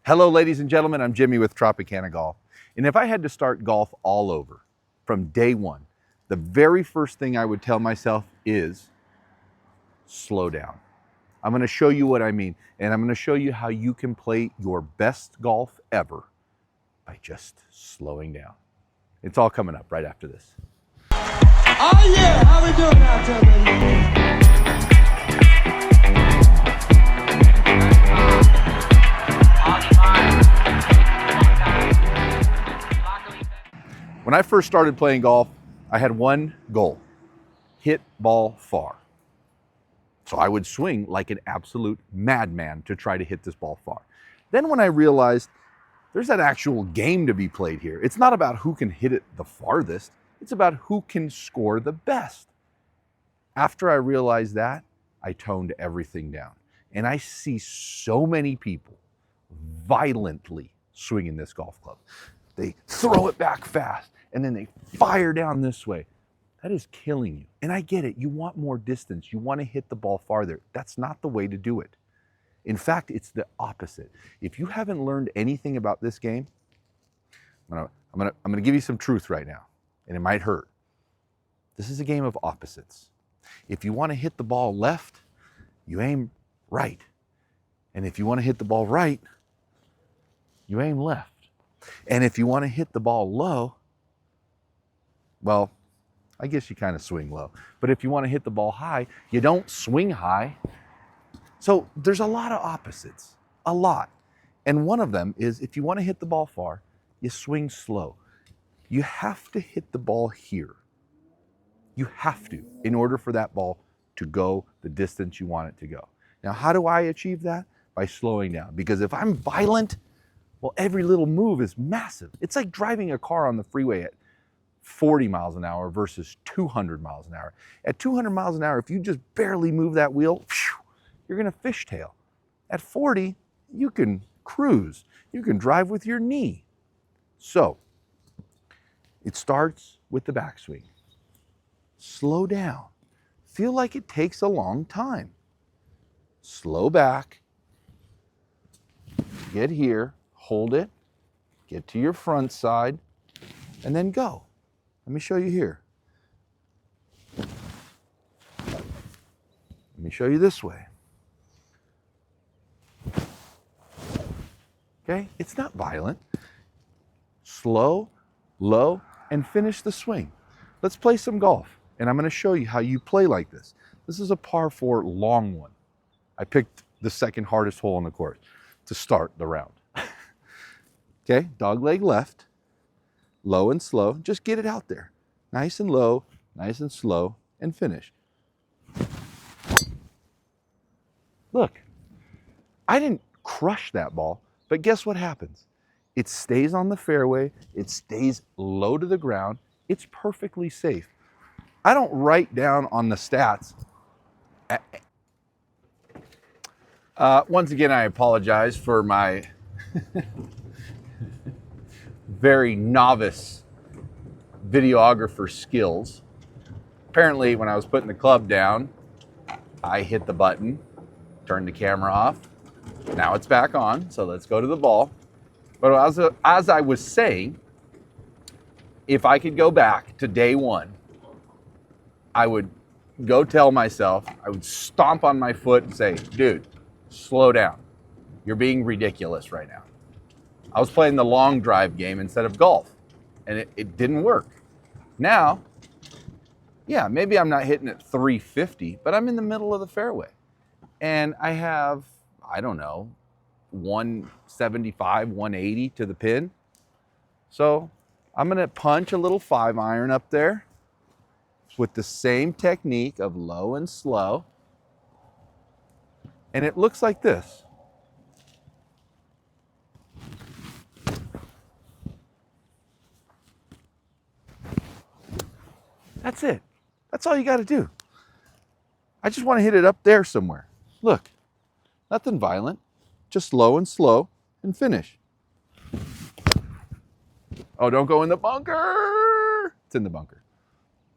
Hello, ladies and gentlemen. I'm Jimmy with Tropicana Golf. And if I had to start golf all over from day one, the very first thing I would tell myself is slow down. I'm going to show you what I mean, and I'm going to show you how you can play your best golf ever by just slowing down. It's all coming up right after this. Oh yeah, how we doing out there, baby? When I first started playing golf, I had one goal: hit ball far. So I would swing like an absolute madman to try to hit this ball far. Then when I realized there's an actual game to be played here, it's not about who can hit it the farthest, it's about who can score the best. After I realized that, I toned everything down. And I see so many people violently swinging this golf club. They throw it back fast, and then they fire down this way. That is killing you. And I get it. You want more distance. You want to hit the ball farther. That's not the way to do it. In fact, it's the opposite. If you haven't learned anything about this game, I'm gonna give you some truth right now, and it might hurt. This is a game of opposites. If you want to hit the ball left, you aim right. And if you want to hit the ball right, you aim left. And if you want to hit the ball low, well, I guess you kind of swing low. But if you want to hit the ball high, you don't swing high. So there's a lot of opposites, a lot. And one of them is if you want to hit the ball far, you swing slow. You have to hit the ball here. You have to, in order for that ball to go the distance you want it to go. Now, how do I achieve that? By slowing down. Because if I'm violent, well, every little move is massive. It's like driving a car on the freeway at 40 miles an hour versus 200 miles an hour. At 200 miles an hour, if you just barely move that wheel, you're gonna fishtail. At 40, you can cruise. You can drive with your knee. So, it starts with the backswing. Slow down. Feel like it takes a long time. Slow back. Get here. Hold it, get to your front side, and then go. Let me show you here. Let me show you this way. Okay, it's not violent. Slow, low, and finish the swing. Let's play some golf, and I'm going to show you how you play like this. This is a par 4 long one. I picked the second hardest hole on the course to start the round. Okay, dog leg left, low and slow. Just get it out there. Nice and low, nice and slow, and finish. Look, I didn't crush that ball, but guess what happens? It stays on the fairway, it stays low to the ground, it's perfectly safe. I don't write down on the stats. Once again, I apologize for my very novice videographer skills. Apparently, when I was putting the club down, I hit the button, turned the camera off. Now it's back on, so let's go to the ball. But as I was saying, if I could go back to day one, I would go tell myself, I would stomp on my foot and say, dude, slow down. You're being ridiculous right now. I was playing the long drive game instead of golf, and it didn't work. Now, yeah, maybe I'm not hitting it 350, but I'm in the middle of the fairway. And I have, I don't know, 175, 180 to the pin. So I'm going to punch a little 5-iron up there with the same technique of low and slow. And it looks like this. That's it. That's all you got to do. I just want to hit it up there somewhere. Look, nothing violent, just low and slow and finish. Oh, don't go in the bunker. It's in the bunker.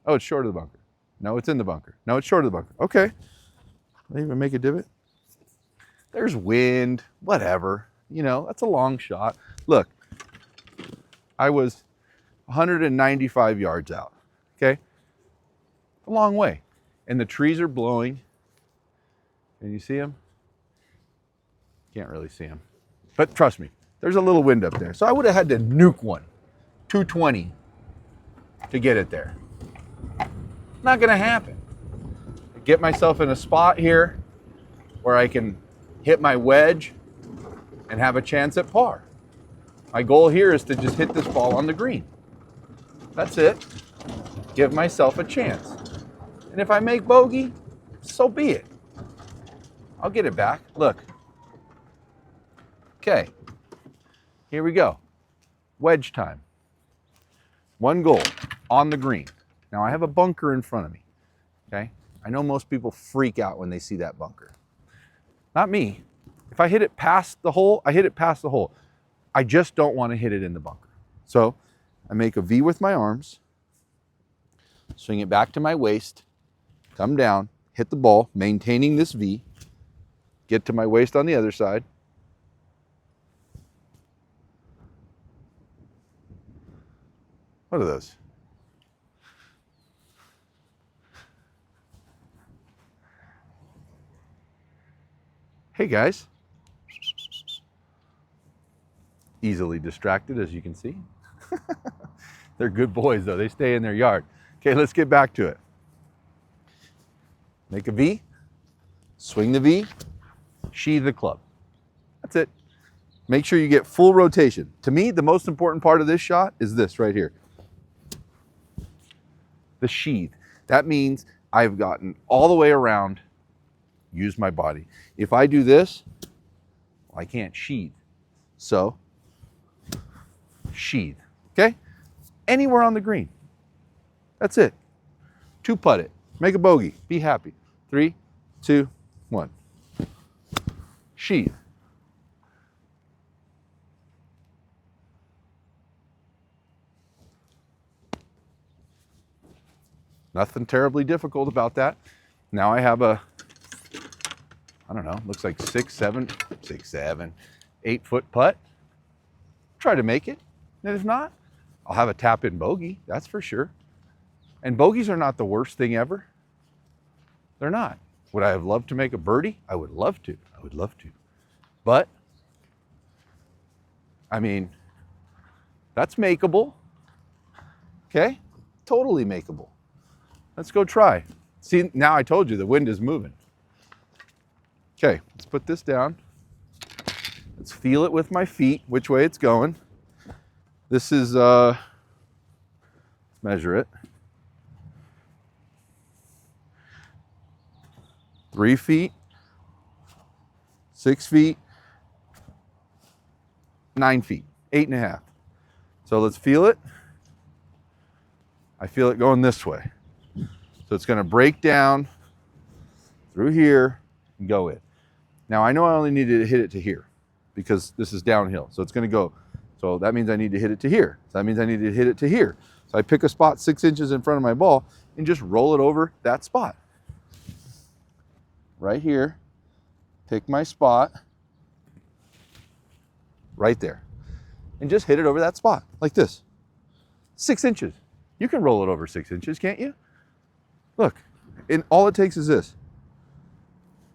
Oh, it's short of the bunker. No, it's in the bunker. No, it's short of the bunker. Okay. Did I even make a divot? There's wind, whatever. You know, that's a long shot. Look, I was 195 yards out, okay? A long way. And the trees are blowing. Can you see them? Can't really see them. But trust me, there's a little wind up there. So I would have had to nuke one, 220, to get it there. Not gonna happen. Get myself in a spot here where I can hit my wedge and have a chance at par. My goal here is to just hit this ball on the green. That's it. Give myself a chance. And if I make bogey, so be it. I'll get it back. Look. Okay. Here we go. Wedge time. One goal on the green. Now I have a bunker in front of me. Okay? I know most people freak out when they see that bunker. Not me. If I hit it past the hole, I hit it past the hole. I just don't want to hit it in the bunker. So I make a V with my arms, swing it back to my waist, come down, hit the ball, maintaining this V, get to my waist on the other side. What are those? Hey guys. Easily distracted, as you can see. They're good boys though, they stay in their yard. Okay, let's get back to it. Make a V, swing the V, sheathe the club. That's it. Make sure you get full rotation. To me, the most important part of this shot is this right here. The sheath. That means I've gotten all the way around, use my body. If I do this, I can't sheathe. So, sheathe, okay? Anywhere on the green. That's it. 2-putt it. Make a bogey. Be happy. 3, 2, 1. Sheathe. Nothing terribly difficult about that. Now I have a, I don't know, looks like 6, 7, 8-foot putt. Try to make it. And if not, I'll have a tap-in bogey, that's for sure. And bogeys are not the worst thing ever. They're not. Would I have loved to make a birdie? I would love to. I would love to. But, I mean, that's makeable. Okay? Totally makeable. Let's go try. See, now I told you the wind is moving. Okay, let's put this down. Let's feel it with my feet, which way it's going. This is, let's measure it. 3 feet, 6 feet, 9 feet, 8.5. So let's feel it. I feel it going this way. So it's gonna break down through here and go in. Now I know I only needed to hit it to here because this is downhill. So it's gonna go. So that means I need to hit it to here. So that means I need to hit it to here. So I pick a spot 6 inches in front of my ball and just roll it over that spot. Right here, pick my spot, right there. And just hit it over that spot, like this. 6 inches. You can roll it over 6 inches, can't you? Look, and all it takes is this.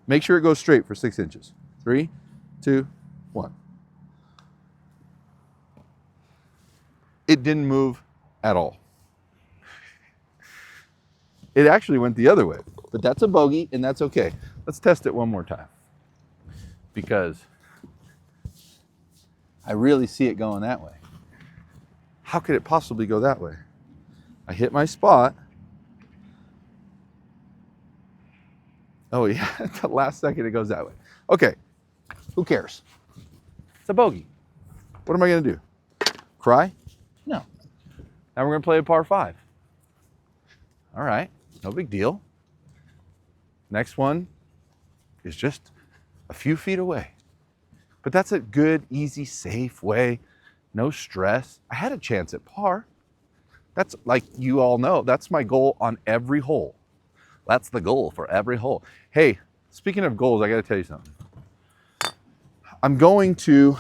Make sure it goes straight for 6 inches. 3, 2, 1. It didn't move at all. It actually went the other way, but that's a bogey and that's okay. Let's test it one more time because I really see it going that way. How could it possibly go that way? I hit my spot. Oh yeah, at the last second it goes that way. Okay, who cares? It's a bogey. What am I gonna do? Cry? No. Now we're gonna play a par 5. All right, no big deal. Next one is just a few feet away. But that's a good, easy, safe way. No stress. I had a chance at par. That's, like you all know, that's my goal on every hole. That's the goal for every hole. Hey, speaking of goals, I gotta tell you something. I'm going to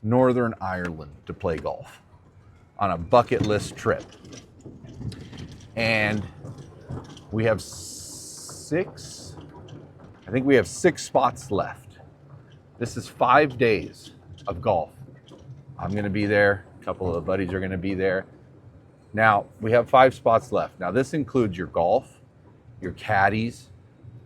Northern Ireland to play golf on a bucket list trip. And we have I think we have 6 spots left. This is 5 days of golf. I'm gonna be there, a couple of the buddies are gonna be there. Now, we have 5 spots left. Now, this includes your golf, your caddies,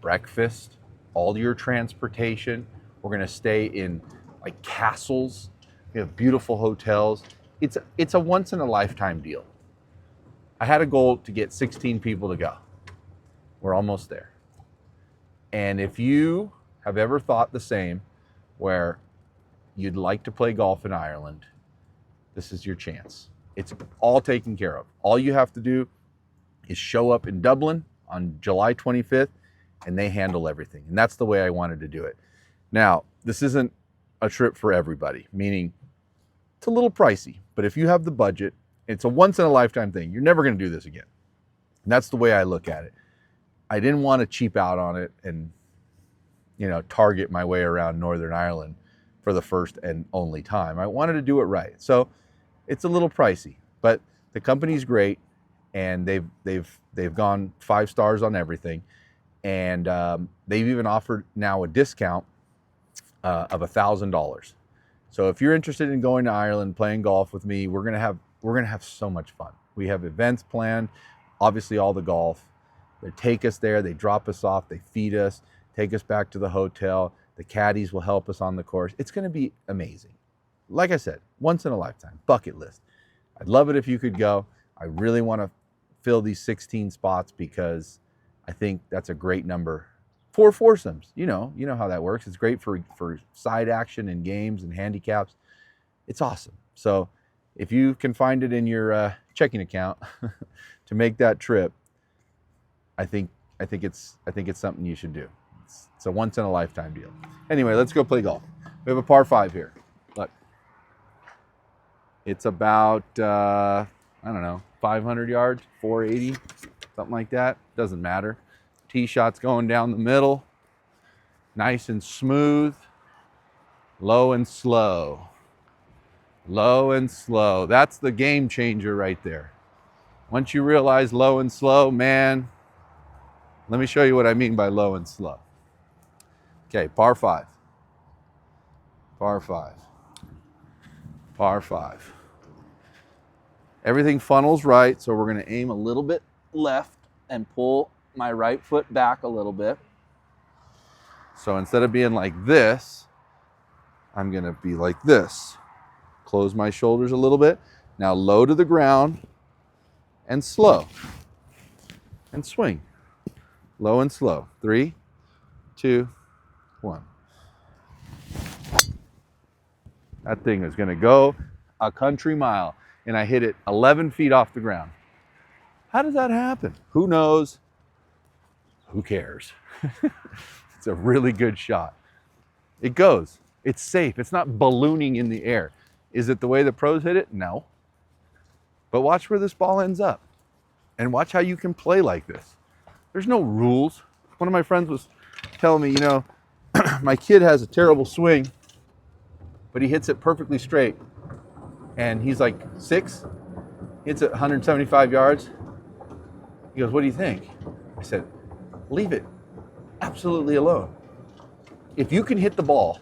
breakfast, all your transportation. We're gonna stay in like castles. We have beautiful hotels. It's a once in a lifetime deal. I had a goal to get 16 people to go. We're almost there. And if you have ever thought the same, where you'd like to play golf in Ireland, this is your chance. It's all taken care of. All you have to do is show up in Dublin on July 25th, and they handle everything. And that's the way I wanted to do it. Now, this isn't a trip for everybody, meaning it's a little pricey, but if you have the budget, it's a once in a lifetime thing. You're never going to do this again. And that's the way I look at it. I didn't want to cheap out on it and, target my way around Northern Ireland for the first and only time. I wanted to do it right. So it's a little pricey, but the company's great, and they've gone 5 stars on everything. And they've even offered now a discount of $1,000. So if you're interested in going to Ireland, playing golf with me, we're gonna have so much fun. We have events planned, obviously all the golf. They take us there, they drop us off, they feed us, take us back to the hotel. The caddies will help us on the course. It's gonna be amazing. Like I said, once in a lifetime, bucket list. I'd love it if you could go. I really wanna fill these 16 spots because I think that's a great number for foursomes. You know how that works. It's great for side action and games and handicaps. It's awesome. So if you can find it in your checking account to make that trip, I think it's something you should do. It's a once in a lifetime deal. Anyway, let's go play golf. We have a par 5 here. Look, it's about 500 yards, 480, something like that. Doesn't matter. Tee shot's going down the middle, nice and smooth, low and slow. Low and slow. That's the game changer right there. Once you realize low and slow, man, let me show you what I mean by low and slow. Okay, par 5. Par 5. Par 5. Everything funnels right, so we're going to aim a little bit left and pull my right foot back a little bit. So instead of being like this, I'm going to be like this. Close my shoulders a little bit. Now low to the ground and slow. And swing. Low and slow. 3, 2, 1. That thing is going to go a country mile. And I hit it 11 feet off the ground. How does that happen? Who knows? Who cares? It's a really good shot. It goes. It's safe. It's not ballooning in the air. Is it the way the pros hit it? No. But watch where this ball ends up. And watch how you can play like this. There's no rules. One of my friends was telling me, my kid has a terrible swing, but he hits it perfectly straight. And he's like 6, hits it 175 yards. He goes, what do you think? I said, leave it absolutely alone. If you can hit the ball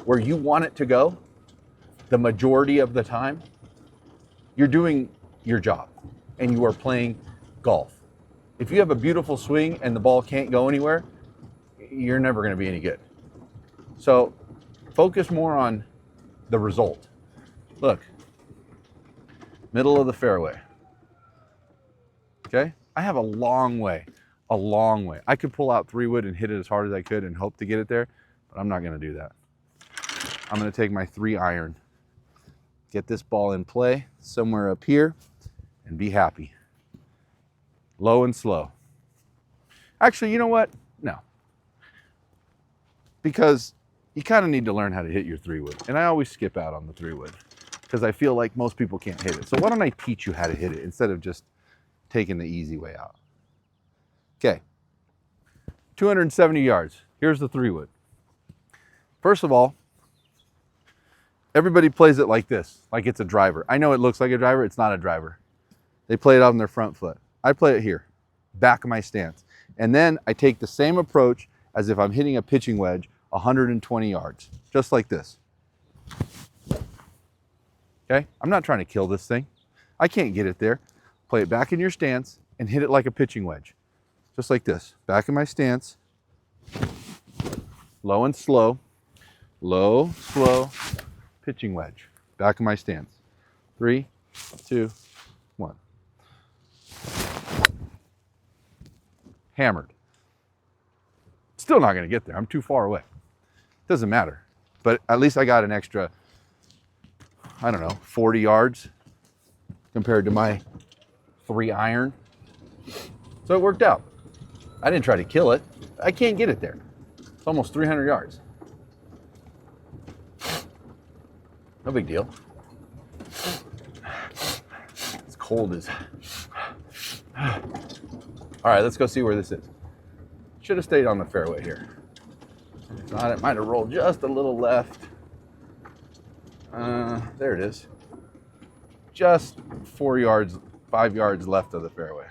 where you want it to go, the majority of the time, you're doing your job and you are playing golf. If you have a beautiful swing and the ball can't go anywhere, you're never going to be any good. So focus more on the result. Look, middle of the fairway. Okay? I have a long way. I could pull out 3-wood and hit it as hard as I could and hope to get it there, but I'm not going to do that. I'm going to take my 3-iron, get this ball in play somewhere up here, and be happy. Low and slow. Actually, you know what? No. Because you kind of need to learn how to hit your 3-wood. And I always skip out on the 3-wood because I feel like most people can't hit it. So why don't I teach you how to hit it instead of just taking the easy way out? Okay. 270 yards. Here's the 3-wood. First of all, everybody plays it like this, like it's a driver. I know it looks like a driver, it's not a driver. They play it on their front foot. I play it here, back of my stance. And then I take the same approach as if I'm hitting a pitching wedge 120 yards, just like this. Okay, I'm not trying to kill this thing. I can't get it there. Play it back in your stance and hit it like a pitching wedge, just like this. Back in my stance, low and slow, low, slow, pitching wedge. Back in my stance. 3, 2, 1. Hammered. Still not going to get there. I'm too far away. Doesn't matter. But at least I got an extra, I don't know, 40 yards compared to my 3 iron. So it worked out. I didn't try to kill it. I can't get it there. It's almost 300 yards. No big deal. It's cold as... All right, let's go see where this is. Should have stayed on the fairway here. If not, it might have rolled just a little left. There it is. Just 4 yards, 5 yards left of the fairway.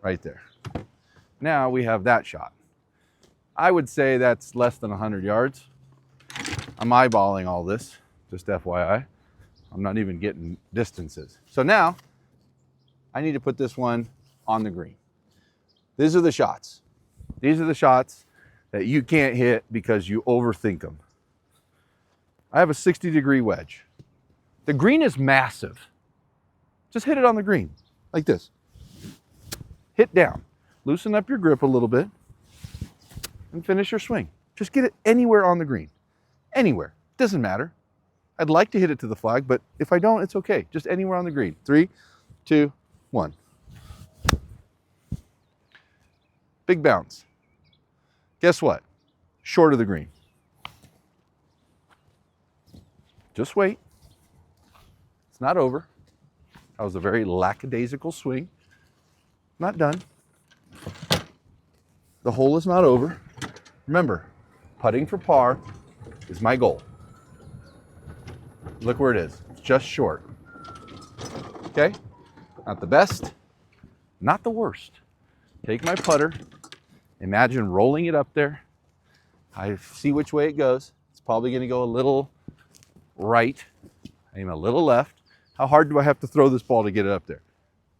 Right there. Now we have that shot. I would say that's less than 100 yards. I'm eyeballing all this, just FYI. I'm not even getting distances. So now, I need to put this one on the green. These are the shots. These are the shots that you can't hit because you overthink them. I have a 60-degree wedge. The green is massive. Just hit it on the green, like this. Hit down. Loosen up your grip a little bit and finish your swing. Just get it anywhere on the green. Anywhere. Doesn't matter. I'd like to hit it to the flag, but if I don't, it's okay. Just anywhere on the green. 3, 2, 1. Big bounce. Guess what? Short of the green. Just wait. It's not over. That was a very lackadaisical swing. Not done. The hole is not over. Remember, putting for par is my goal. Look where it is. It's just short. Okay? Not the best, not the worst. Take my putter. Imagine rolling it up there. I see which way it goes. It's probably going to go a little right, aim a little left. How hard do I have to throw this ball to get it up there?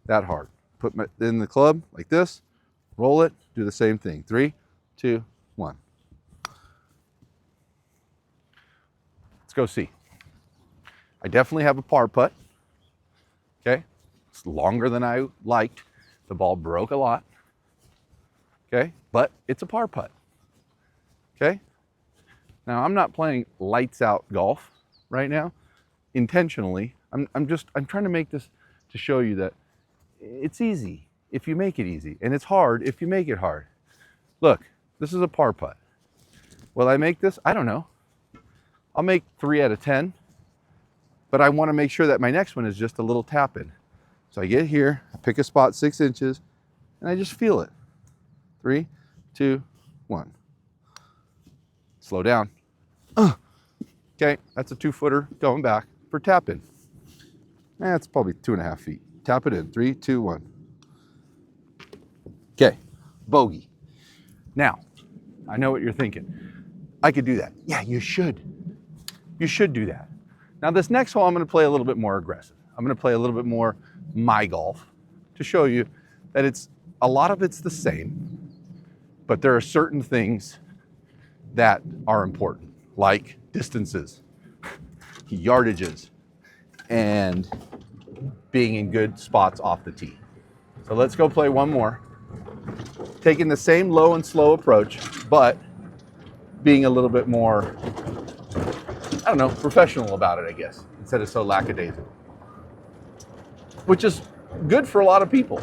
That hard. Put it in the club like this, roll it, do the same thing. 3, 2, 1. Let's go see. I definitely have a par putt. Okay, it's longer than I liked. The ball broke a lot. Okay, but it's a par putt. Okay, now I'm not playing lights out golf right now intentionally. I'm trying to make this to show you that it's easy if you make it easy, and it's hard if you make it hard. Look, this is a par putt. Will I make this? I don't know. I'll make 3 out of 10, but I want to make sure that my next one is just a little tap in. So I get here, I pick a spot 6 inches, and I just feel it. 3, 2, 1. Slow down. Okay, that's a 2-footer going back for tap in. That's probably 2.5 feet. Tap it in. 3, 2, 1. Okay, bogey. Now, I know what you're thinking. I could do that. Yeah, you should. You should do that. Now this next hole, I'm going to play a little bit more aggressive. I'm going to play a little bit more my golf to show you that a lot of it's the same, but there are certain things that are important, like distances, yardages, and being in good spots off the tee. So let's go play one more. Taking the same low and slow approach, but being a little bit more, I don't know, professional about it, I guess, instead of so lackadaisical. Which is good for a lot of people.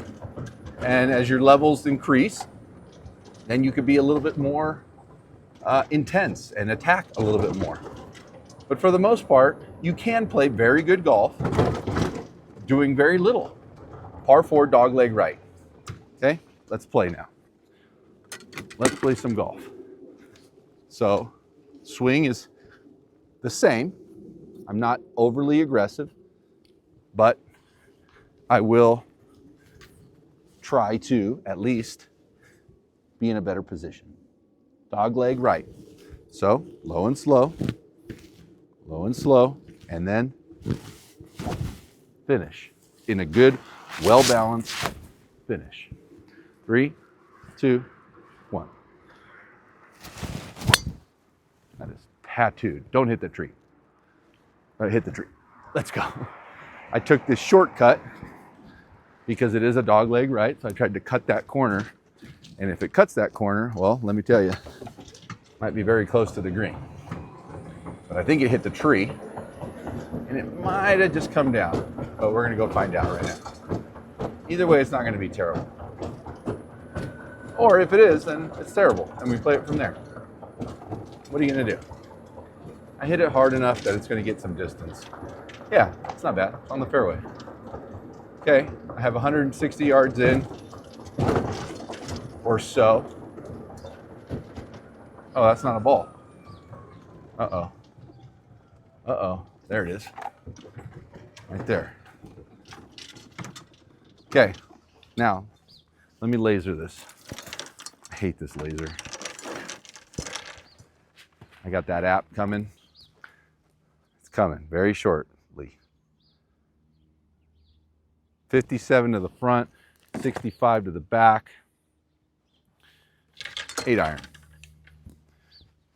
And as your levels increase, then you could be a little bit more intense and attack a little bit more. But for the most part, you can play very good golf doing very little. Par 4, dogleg right. Okay, let's play now. Let's play some golf. So, Swing is the same. I'm not overly aggressive, but I will try to at least be in a better position. Dog leg right. So low and slow, and then finish in a good, well-balanced finish. 3, 2, 1. That is tattooed. Don't hit the tree. Hit the tree. Let's go. I took this shortcut because it is a dog leg right, so I tried to cut that corner. And if it cuts that corner, well, let me tell you, might be very close to the green. But I think it hit the tree, and it might have just come down. But we're gonna go find out right now. Either way, it's not gonna be terrible. Or if it is, then it's terrible, and we play it from there. What are you gonna do? I hit it hard enough that it's gonna get some distance. Yeah, it's not bad, it's on the fairway. Okay, I have 160 yards in, or so. Oh, that's not a ball. Uh-oh. Uh-oh, there it is. Right there. Okay, now, let me laser this. I hate this laser. I got that app coming. It's coming very shortly. 57 to the front, 65 to the back. 8 iron.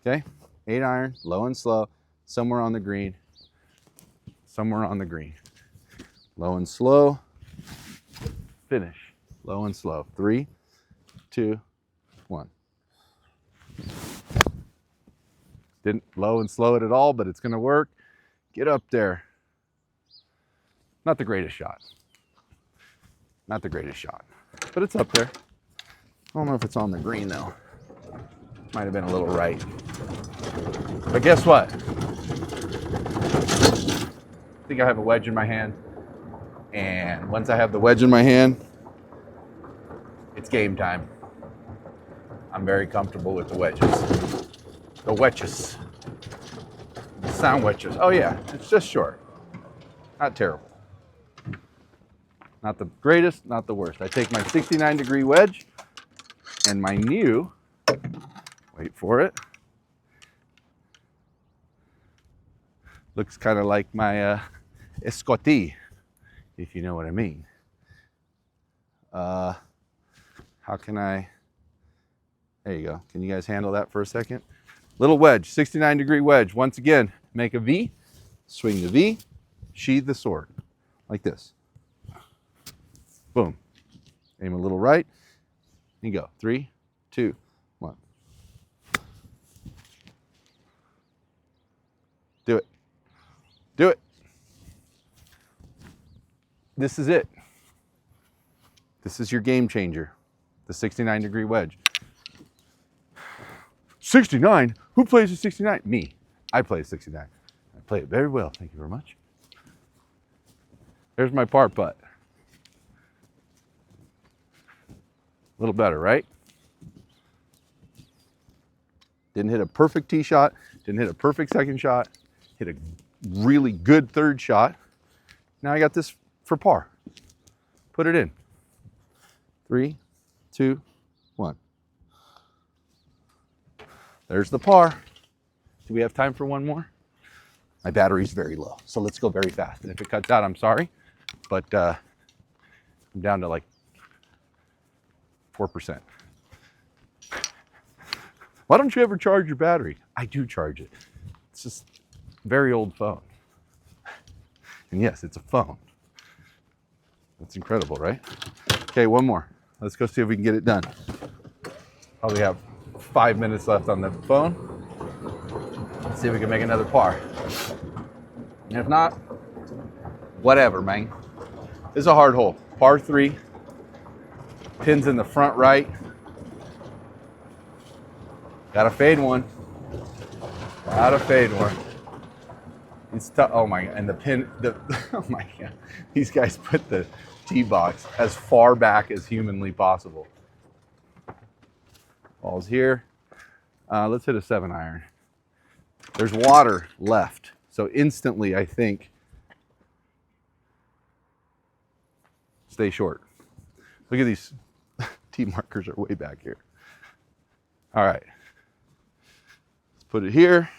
Okay, 8 iron, low and slow, somewhere on the green. Somewhere on the green. Low and slow. Finish. Low and slow. 3, 2, 1. Didn't low and slow it at all, but it's going to work. Get up there. Not the greatest shot. Not the greatest shot, but it's up there. I don't know if it's on the green though. Might have been a little right. But guess what? I think I have a wedge in my hand. And once I have the wedge in my hand, it's game time. I'm very comfortable with the wedges. The wedges. The sound wedges. Oh yeah, it's just short. Not terrible. Not the greatest, not the worst. I take my 69-degree wedge and my new, wait for it, looks kind of like my escote, if you know what I mean. How can I, there you go. Can you guys handle that for a second? Little wedge, 69-degree wedge. Once again, make a V, swing the V, sheathe the sword, like this. Boom. Aim a little right, and go. 3, 2, 1. Do it. Do it. This is it. This is your game changer. The 69-degree wedge. 69? Who plays a 69? Me. I play a 69. I play it very well. Thank you very much. There's my par putt. A little better, right? Didn't hit a perfect tee shot. Didn't hit a perfect second shot. Hit a really good third shot. Now I got this for par. Put it in. 3, 2, 1. There's the par. Do we have time for one more? My battery's very low, so let's go very fast. And if it cuts out, I'm sorry, but I'm down to like 4%. Why don't you ever charge your battery? I do charge it. It's just a very old phone. And yes, it's a phone. That's incredible, right? Okay, one more. Let's go see if we can get it done. Probably have 5 minutes left on the phone. Let's see if we can make another par. And if not, whatever, man. This is a hard hole. Par 3. Pins in the front right. Gotta fade one. Gotta fade one. It's tough. Oh my, and the pin, oh my God. These guys put the tee box as far back as humanly possible. Ball's here. Let's hit a 7 iron. there's water left. So instantly, I think, stay short. Look at these tee markers are way back here. All right, let's put it here.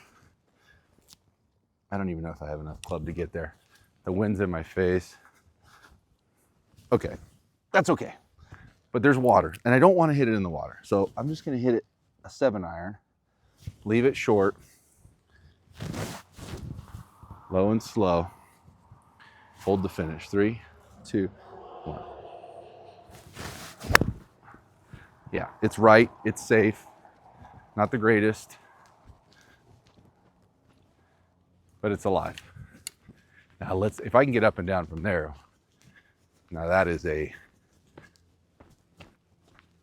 I don't even know if I have enough club to get there. The wind's in my face. Okay, that's okay. But there's water, and I don't want to hit it in the water. So I'm just gonna hit it a 7-iron, leave it short, low and slow, hold the finish. 3, 2, 1. Yeah, it's right, it's safe, not the greatest, but it's alive. Now if I can get up and down from there, now that is a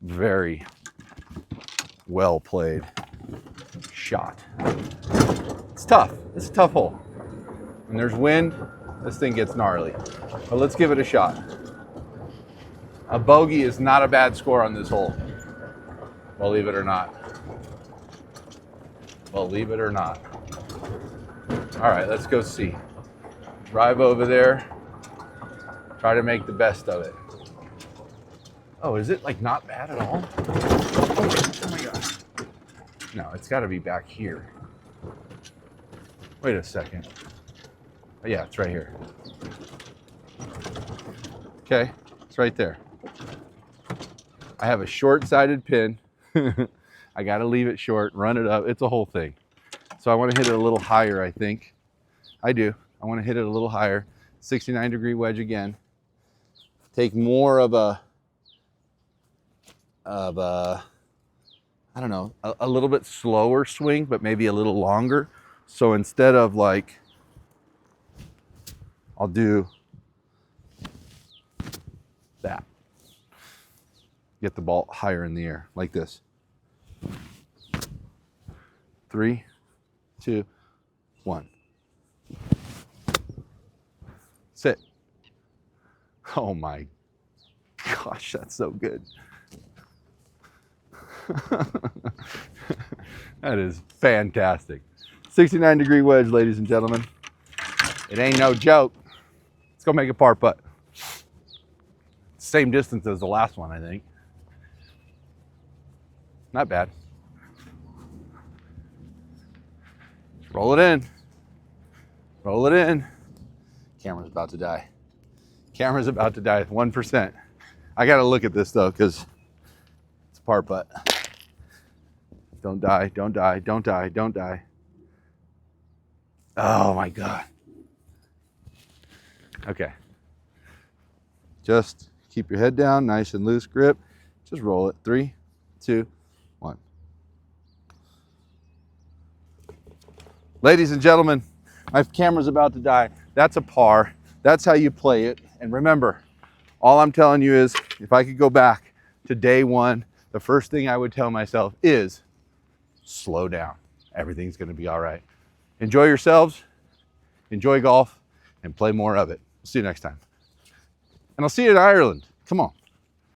very well played shot. It's tough, it's a tough hole. When there's wind, this thing gets gnarly, but let's give it a shot. A bogey is not a bad score on this hole. Believe it or not. Believe it or not. All right, let's go see. Drive over there. Try to make the best of it. Oh, is it like not bad at all? Oh my God. No, it's got to be back here. Wait a second. Oh, yeah, it's right here. Okay, it's right there. I have a short-sided pin. I got to leave it short, run it up. It's a whole thing. So I want to hit it a little higher, I think. I do. I want to hit it a little higher. 69-degree wedge again. Take more of a I don't know, a little bit slower swing, but maybe a little longer. So instead of like, I'll do that. Get the ball higher in the air, like this. 3, 2, 1. Sit. Oh my gosh, that's so good. That is fantastic. 69-degree wedge, ladies and gentlemen. It ain't no joke. Let's go make a par putt. Same distance as the last one, I think. Not bad. Just roll it in. Roll it in. Camera's about to die. Camera's about to die. 1%. I got to look at this though, because it's a par putt. Don't die, don't die, don't die, don't die. Oh my God. Okay. Just keep your head down, nice and loose grip. Just roll it. 3, 2, 1. Ladies and gentlemen, my camera's about to die. That's a par. That's how you play it. And remember, all I'm telling you is, if I could go back to day one, the first thing I would tell myself is slow down. Everything's going to be all right. Enjoy yourselves, enjoy golf, and play more of it. See you next time. And I'll see you in Ireland. Come on.